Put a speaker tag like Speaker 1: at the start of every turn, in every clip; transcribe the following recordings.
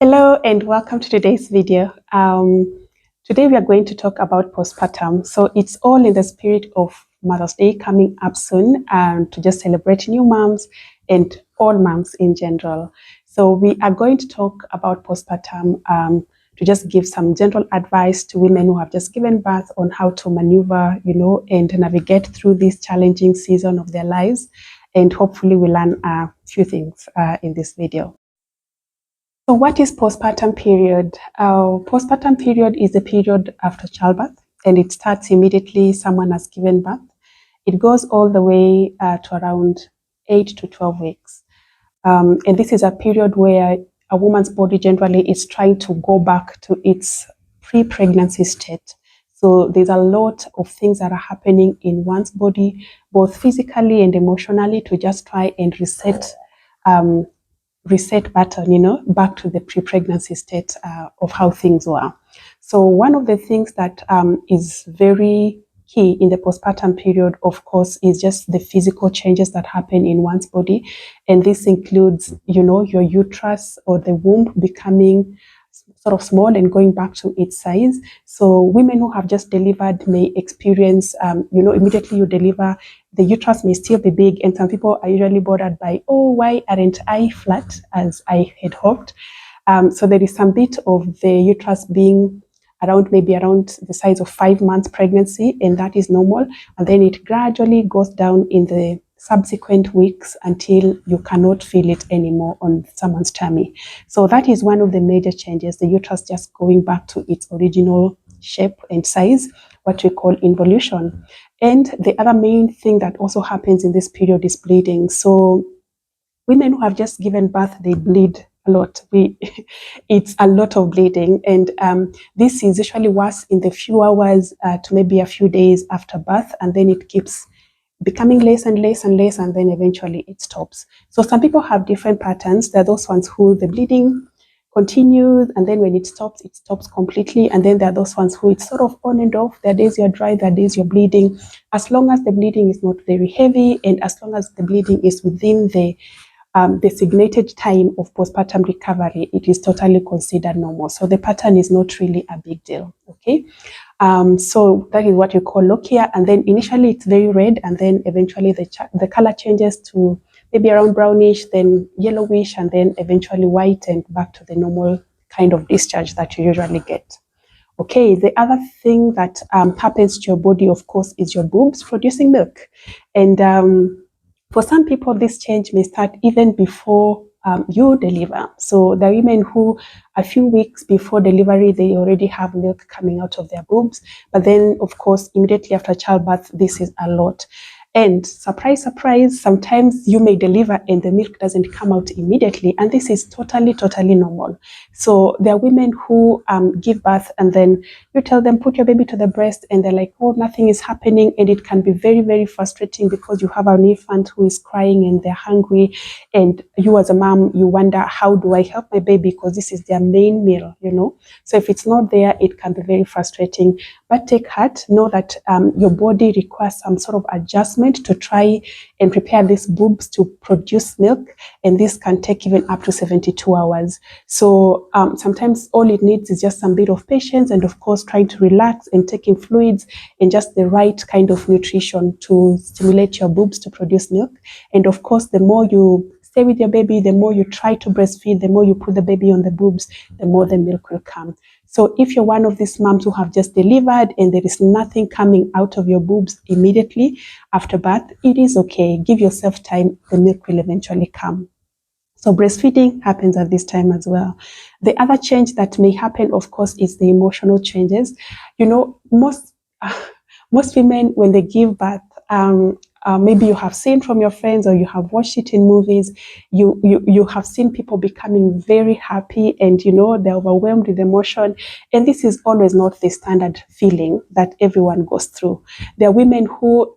Speaker 1: Hello and welcome to today's video. Today we are going to talk about postpartum. So it's all in the spirit of Mother's Day coming up soon and to just celebrate new moms and all moms in general. So we are going to talk about postpartum to just give some general advice to women who have just given birth on how to maneuver, and navigate through this challenging season of their lives. And hopefully we learn a few things in this video. So what is postpartum period? Postpartum period is the period after childbirth, and it starts immediately someone has given birth. It goes all the way to around 8 to 12 weeks. And this is a period where a woman's body generally is trying to go back to its pre-pregnancy state. So there's a lot of things that are happening in one's body, both physically and emotionally, to just try and reset button, back to the pre-pregnancy state of how things were. So one of the things that is very key in the postpartum period, of course, is just the physical changes that happen in one's body. And this includes, your uterus or the womb becoming sort of small and going back to its size. So women who have just delivered may experience, immediately you deliver, the uterus may still be big, and some people are usually bothered by, oh, why aren't I flat as I had hoped? So there is some bit of the uterus being maybe around the size of 5 months pregnancy, and that is normal. And then it gradually goes down in the subsequent weeks until you cannot feel it anymore on someone's tummy. So that is one of the major changes, the uterus just going back to its original shape and size, what we call involution. And the other main thing that also happens in this period is bleeding. So women who have just given birth, they bleed a lot. It's a lot of bleeding, and this is usually worse in the few hours to maybe a few days after birth, and then it keeps becoming less and less and less, and then eventually it stops. So some people have different patterns. There are those ones who the bleeding continues, and then when it stops completely. And then there are those ones who it's sort of on and off. There are days you're dry, there are days you're bleeding. As long as the bleeding is not very heavy, and as long as the bleeding is within the designated time of postpartum recovery, it is totally considered normal. So the pattern is not really a big deal, okay? So that is what you call lochia, and then initially it's very red, and then eventually the color changes to maybe around brownish, then yellowish, and then eventually white, and back to the normal kind of discharge that you usually get. Okay, the other thing that happens to your body, of course, is your boobs producing milk. And for some people, this change may start even before you deliver. So there are women who a few weeks before delivery, they already have milk coming out of their boobs. But then, of course, immediately after childbirth, this is a lot. And surprise, surprise, sometimes you may deliver and the milk doesn't come out immediately. And this is totally, totally normal. So there are women who give birth, and then you tell them, put your baby to the breast, and they're like, oh, nothing is happening. And it can be very, very frustrating because you have an infant who is crying and they're hungry. And you as a mom, you wonder, how do I help my baby? Because this is their main meal, So if it's not there, it can be very frustrating. But take heart, know that your body requires some sort of adjustment to try and prepare these boobs to produce milk, and this can take even up to 72 hours. So sometimes all it needs is just some bit of patience, and of course trying to relax and taking fluids and just the right kind of nutrition to stimulate your boobs to produce milk. And of course, the more you stay with your baby, the more you try to breastfeed, the more you put the baby on the boobs, the more the milk will come. So if you're one of these moms who have just delivered and there is nothing coming out of your boobs immediately after birth, it is okay. Give yourself time. The milk will eventually come. So breastfeeding happens at this time as well. The other change that may happen, of course, is the emotional changes. Most women, when they give birth, maybe you have seen from your friends or you have watched it in movies, you have seen people becoming very happy, and they're overwhelmed with emotion. And this is always not the standard feeling that everyone goes through. There are women who,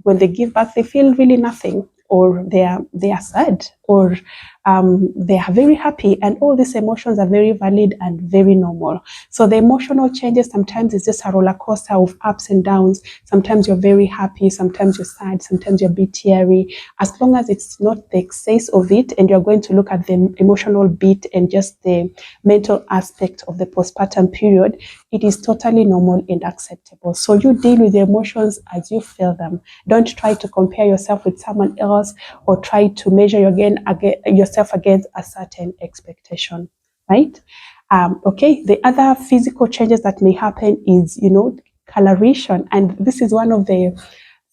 Speaker 1: when they give birth, they feel really nothing, or they are sad, or they are very happy, and all these emotions are very valid and very normal. So the emotional changes sometimes is just a roller coaster of ups and downs. Sometimes you're very happy, sometimes you're sad, sometimes you're a bit teary. As long as it's not the excess of it, and you're going to look at the emotional bit and just the mental aspect of the postpartum period, it is totally normal and acceptable. So you deal with the emotions as you feel them. Don't try to compare yourself with someone else or try to measure yourself against a certain expectation, right? Okay, the other physical changes that may happen is, coloration. And this is one of the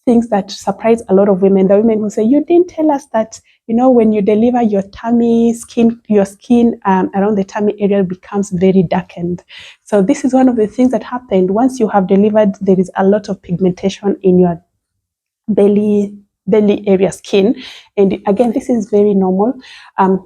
Speaker 1: things that surprise a lot of women. The women who say, you didn't tell us that, when you deliver, your skin around the tummy area becomes very darkened. So this is one of the things that happened. Once you have delivered, there is a lot of pigmentation in your belly area skin, and again, this is very normal.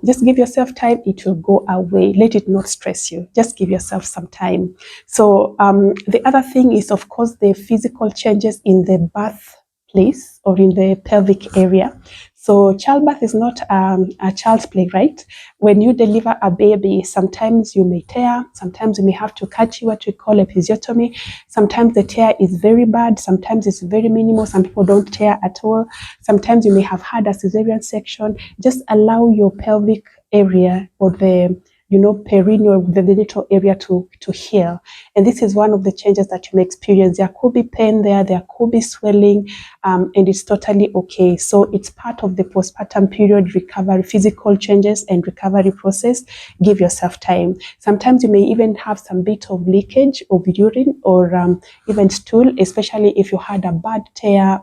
Speaker 1: Just give yourself time, it will go away. Let it not stress you. Just give yourself some time. So the other thing is, of course, the physical changes in the birth place or in the pelvic area. So childbirth is not a child's play, right? When you deliver a baby, sometimes you may tear, sometimes you may have to cut you what we call episiotomy. Sometimes the tear is very bad, sometimes it's very minimal, some people don't tear at all. Sometimes you may have had a cesarean section. Just allow your pelvic area or the perineal, the genital area to heal. And this is one of the changes that you may experience. There could be pain there could be swelling, and it's totally okay. So it's part of the postpartum period recovery, physical changes and recovery process. Give yourself time. Sometimes you may even have some bit of leakage of urine or even stool, especially if you had a bad tear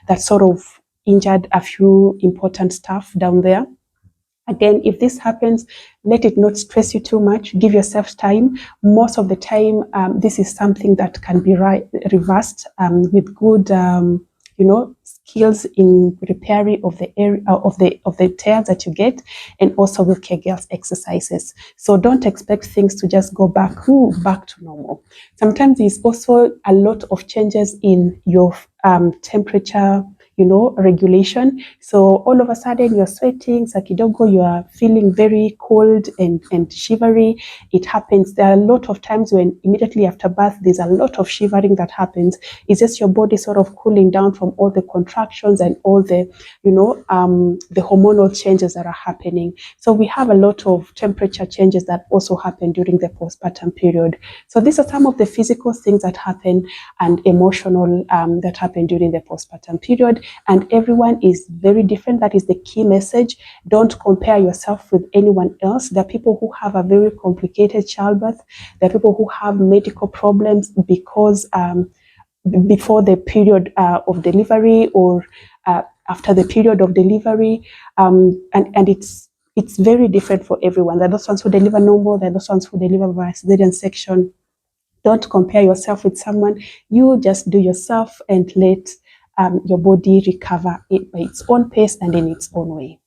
Speaker 1: that sort of injured a few important stuff down there. Again, if this happens, let it not stress you too much. Give yourself time. Most of the time, this is something that can be reversed with good, skills in repairing of the area of the tears that you get, and also with Kegels exercises. So don't expect things to just go back to normal. Sometimes there's also a lot of changes in your temperature, regulation. So all of a sudden you're sweating, sakidogo, you are feeling very cold and shivery. It happens. There are a lot of times when immediately after birth, there's a lot of shivering that happens. It's just your body sort of cooling down from all the contractions and all the, the hormonal changes that are happening. So we have a lot of temperature changes that also happen during the postpartum period. So these are some of the physical things that happen and emotional that happen during the postpartum period. And everyone is very different. That is the key message. Don't compare yourself with anyone else. There are people who have a very complicated childbirth. There are people who have medical problems because before the period of delivery or after the period of delivery, and it's very different for everyone. There are those ones who deliver normal. There are those ones who deliver via cesarean section. Don't compare yourself with someone. You just do yourself and let your body recover it by its own pace and in its own way.